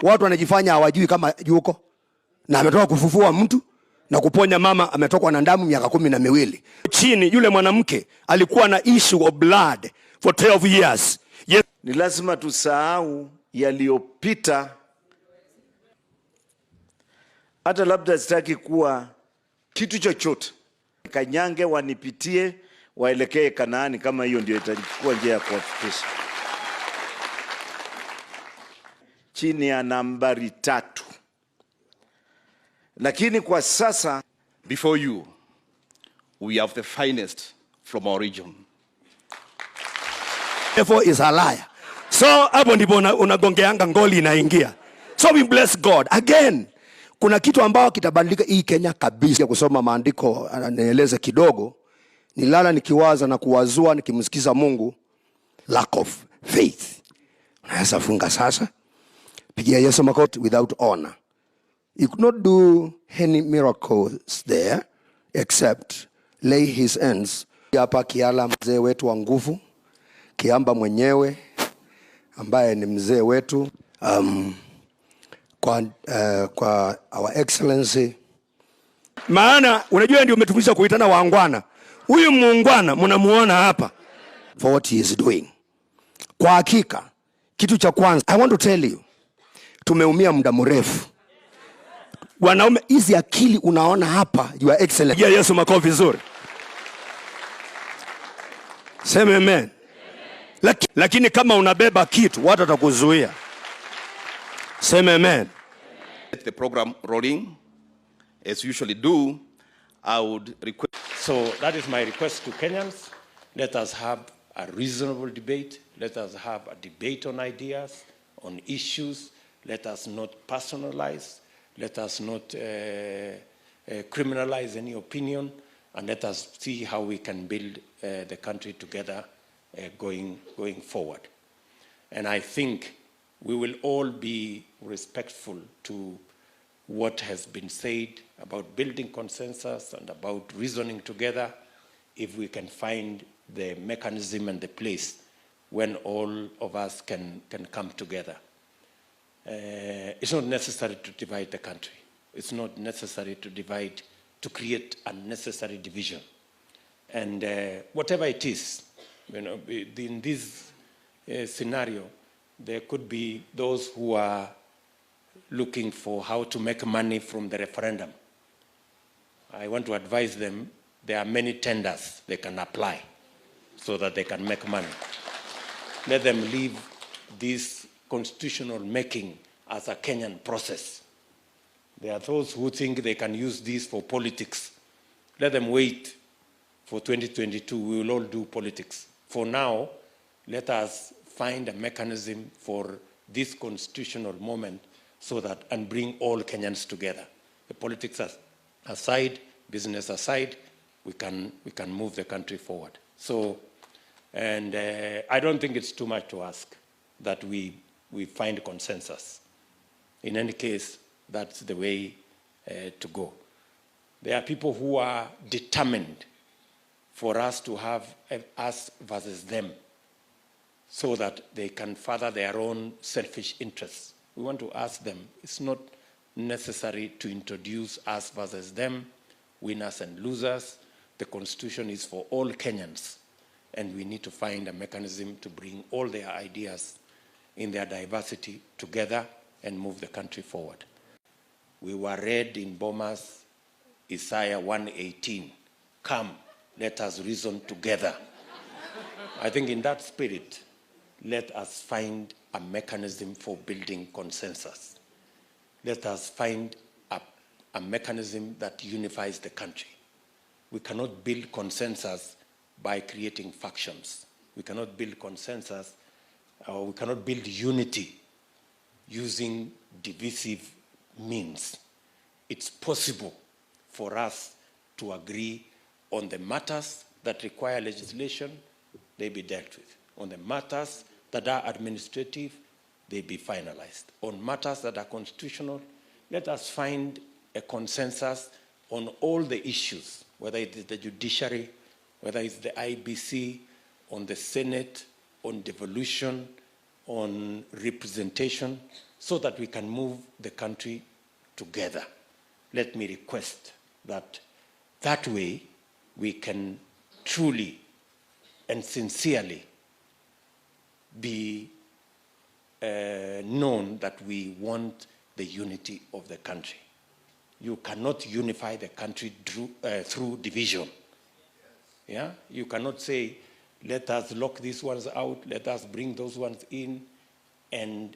Watu wanajifanya hawajui kama yuko na ametoka kufufua mtu na kuponya mama ametokwa na damu miaka 12. Chini yule mwanamke alikuwa na issue of blood for 12 years. Yes. Ni lazima tusahau yaliyopita. Hata labda sitaki kuwa kitu chochote. Kanyange wanipitie waelekee Kanaani, kama hiyo ndio itakuwa njia ya kuwafikisha. Chini ya nambari 3. Lakini kwa sasa, before you, we have the finest from our region. Therefore is a liar. So hapo ndipo unagongeanga ngoli inaingia. So we bless God. Again, kuna kitu ambao kitabadilika hii Kenya kabisa. Kusoma maandiko anaeleza kidogo, nilala nikiwaza na kuwazua nikimsikiza Mungu, lack of faith. Unaweza funga sasa. Pigia Yesu makofi. Without honor, he could not do any miracles there except lay his hands. Hapa Kiala, mzee wetu wa nguvu, Kiamba mwenyewe ambaye ni mzee wetu, kwa our excellency. Maana unajua ndio umetufundisha kuitana waangwana. Huyu muungwana mnamuona hapa for what he is doing. Kwa hakika kitu cha kwanza I want to tell you, tumeumia muda mrefu. Wanaume, hizi akili unaona hapa, you are excellent. Yeah, Yesu makofi vizuri. Sema amen. Lakini kama unabeba kitu, watu watakuzuia. Sema amen. The program rolling as usually do. I would request. So that is my request to Kenyans. Let us have a reasonable debate. Let us have a debate on ideas, on issues. Let us not personalize. Let us not criminalize any opinion. And let us see how we can build the country together going forward. And I think we will all be respectful to what has been said about building consensus and about reasoning together, if we can find the mechanism and the place when all of us can come together. It's not necessary to divide the country. It's not necessary to create unnecessary division. And whatever it is, you know, in this scenario, there could be those who are looking for how to make money from the referendum. I want to advise them, there are many tenders they can apply so that they can make money. Let them leave this constitutional making as a Kenyan process. There are those who think they can use this for politics. Let them wait for 2022. We will all do politics. For now, let us find a mechanism for this constitutional moment so that, and bring all Kenyans together. The politics aside, business aside, we can move the country forward. So, and I don't think it's too much to ask that we find consensus. In any case, that's the way to go. There are people who are determined for us to have us versus them so that they can further their own selfish interests. We want to ask them, it's not necessary to introduce us versus them, winners and losers. The Constitution is for all Kenyans, and we need to find a mechanism to bring all their ideas in their diversity together and move the country forward. We were read in Bomas, Isaiah 1:18, come, let us reason together. I think in that spirit, let us find a mechanism for building consensus. Let us find a mechanism that unifies the country. We cannot build consensus by creating factions. We cannot build consensus, or we cannot build unity using divisive means. It's possible for us to agree on the matters that require legislation, they be dealt with. On the matters that are administrative, they be finalized. On matters that are constitutional, let us find a consensus on all the issues, whether it is the judiciary, whether it's the IBC, on the Senate, on devolution, on representation so that we can move the country together. Let me request that way we can truly and sincerely be known that we want the unity of the country. You cannot unify the country through division. Yeah? You cannot say, let us lock these ones out, let us bring those ones in, and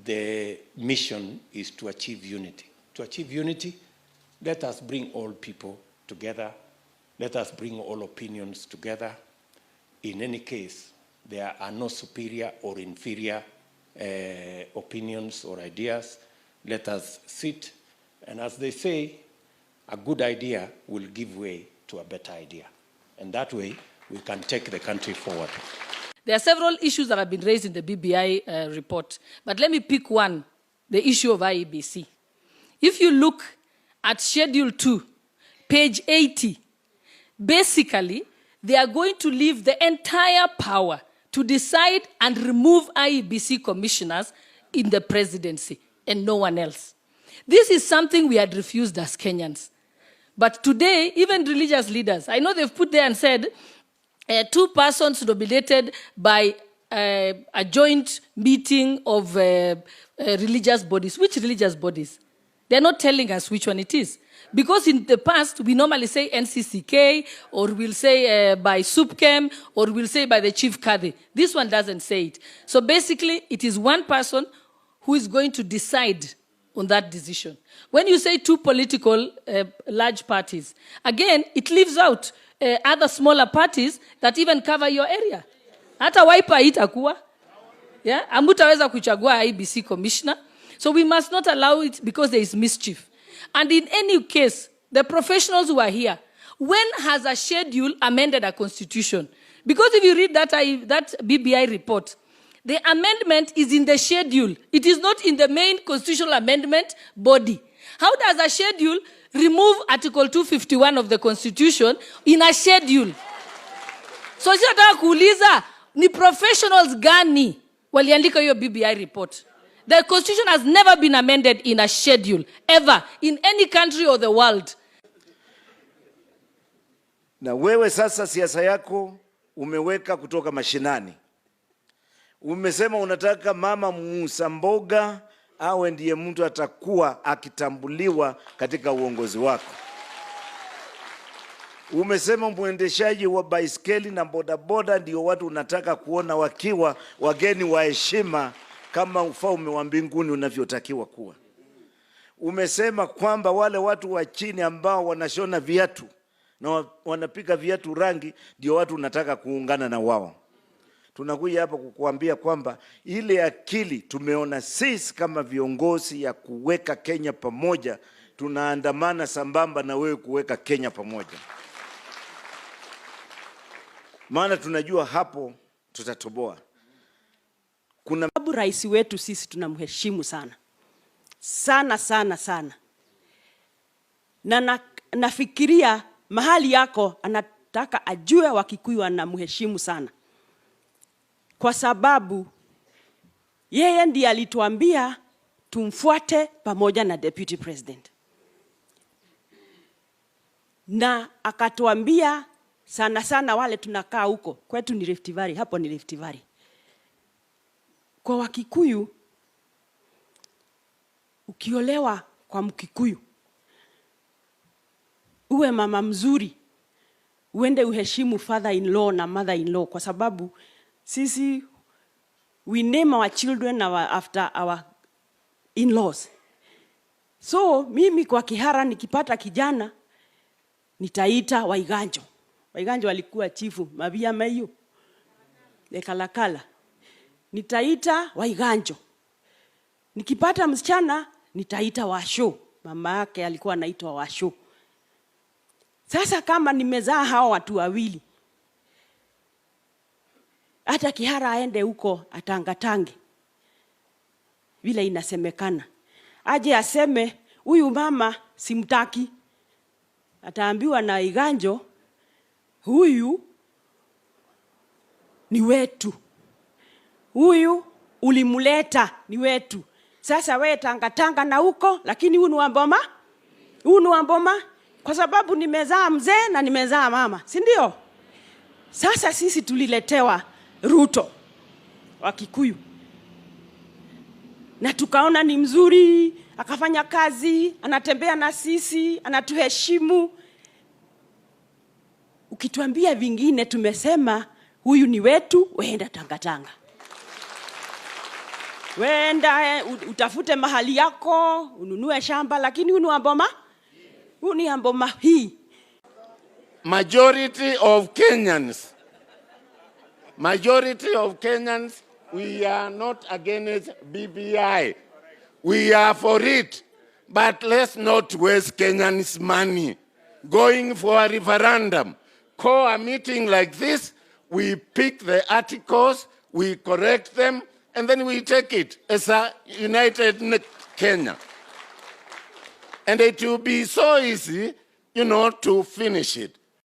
the mission is to achieve unity. To achieve unity, let us bring all people together, let us bring all opinions together. In any case, there are no superior or inferior opinions or ideas. Let us sit, and as they say, a good idea will give way to a better idea. And that way, we can take the country forward. There are several issues that have been raised in the BBI report, but let me pick one, the issue of IEBC. If you look at Schedule 2, page 80, basically, they are going to leave the entire power to decide and remove IEBC commissioners in the presidency and no one else. This is something we had refused as Kenyans. But today, even religious leaders, I know they've put there and said, 2 persons nominated by a joint meeting of religious bodies. Which religious bodies? They're not telling us which one it is. Because in the past, we normally say NCCK, or we'll say by SUPKEM, or we'll say by the Chief Kadhi. This one doesn't say it. So basically, it is one person who is going to decide on that decision. When you say 2 political large parties, again, it leaves out other smaller parties that even cover your area. Hata Wiper itakuwa. Yeah? Hamutaweza kuchagua IEBC commissioner. So we must not allow it because there is mischief. And in any case, the professionals who are here, when has a schedule amended a constitution? Because if you read that BBI report, the amendment is in the schedule. It is not in the main constitutional amendment body. How does a schedule remove Article 251 of the Constitution in a schedule? So sisi nataka kuuliza, ni professionals gani waliandika hiyo BBI report? The Constitution has never been amended in a schedule, ever, in any country of the world. Na wewe sasa siasa yako umeweka kutoka mashinani. Umesema unataka mama Musamboga awe ndiye mtu atakuwa akitambuliwa katika uongozi wako. Umesema mwendeshaji wa baiskeli na bodaboda ndio watu unataka kuona wakiwa wageni wa heshima kama ufalme wa mbinguni unavyotakiwa kuwa. Umesema kwamba wale watu wa chini ambao wanashona viatu na wanapiga viatu rangi ndio watu unataka kuungana na wao. Tunakuja hapa kukuambia kwamba ile akili tumeona sisi kama viongozi ya kuweka Kenya pamoja, tunaandamana sambamba na wewe kuweka Kenya pamoja. Maana tunajua hapo tutatoboa. Kuna sababu rais wetu sisi tunamheshimu sana. Sana sana sana. Na nafikiria mahali yako anataka ajue Wakikuyu anamheshimu sana. Kwa sababu yeye ndiye alituambia tumfuate pamoja na deputy president. Na akatuambia sana sana wale tunakaa huko, kwetu ni Rift Valley, hapo ni Rift Valley. Kwa Wakikuyu, ukiolewa kwa Mkikuyu, uwe mama mzuri, uende uheshimu father-in-law na mother-in-law, kwa sababu sisi, we name our children after our in-laws. So, mimi kwa Kihara nikipata kijana, nitaita Waiganjo. Waiganjo walikuwa chifu, Mabia Mayu, Lekalakala. Nitaita Waiganjo. Nikipata msichana, nitaita Washo. Mama yake alikuwa anaitwa Washo. Sasa kama nimezaa hao watu wawili, hata Kihara aende huko atangatange, vile inasemekana. Aje aseme, huyu mama simtaki. Ataambiwa na Iganjo, huyu ni wetu. Huyu ulimuleta, ni wetu. Sasa we tangatanga na huko, lakini huu ni wa Boma. Huu ni wa Boma kwa sababu nimezaa mzee na nimezaa mama, si ndio? Sasa sisi tuliletewa Ruto wa Kikuyu, na tukaona ni mzuri, akafanya kazi, anatembea na sisi, anatuheshimu. Ukituambia vingine tumesema huyu ni wetu, weenda tangatanga. Wenda utafute mahali yako, ununue shamba, lakini huu ni wa Boma. Huu ni wa Boma hii. Majority of Kenyans, we are not against BBI. We are for it. But let's not waste Kenyans' money going for a referendum. Call a meeting like this, we pick the articles, we correct them, and then we take it as a united Kenya. And it will be so easy, to finish it.